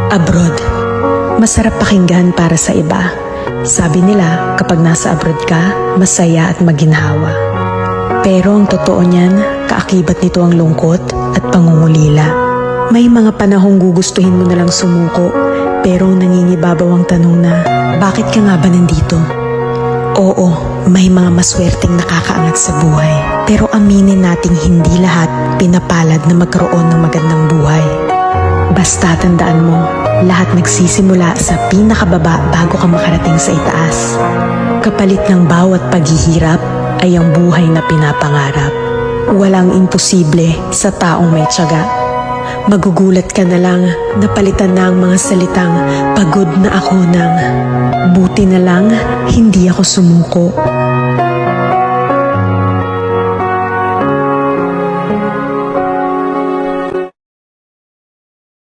Abroad. Masarap pakinggan para sa iba. Sabi nila, kapag nasa abroad ka, masaya at maginhawa. Pero ang totoo niyan, kaakibat nito ang lungkot at pangungulila. May mga panahong gugustuhin mo nalang sumuko, pero nangingibabaw ang tanong na, bakit ka nga ba nandito? Oo, may mga maswerteng nakakaangat sa buhay. Pero aminin nating hindi lahat pinapalad na magkaroon ng magandang buhay. Basta tandaan mo, lahat nagsisimula sa pinakababa bago ka makarating sa itaas. Kapalit ng bawat paghihirap ay ang buhay na pinapangarap. Walang imposible sa taong may tiyaga. Magugulat ka na lang, napalitan na ang mga salitang pagod na ako ng buti na lang hindi ako sumuko.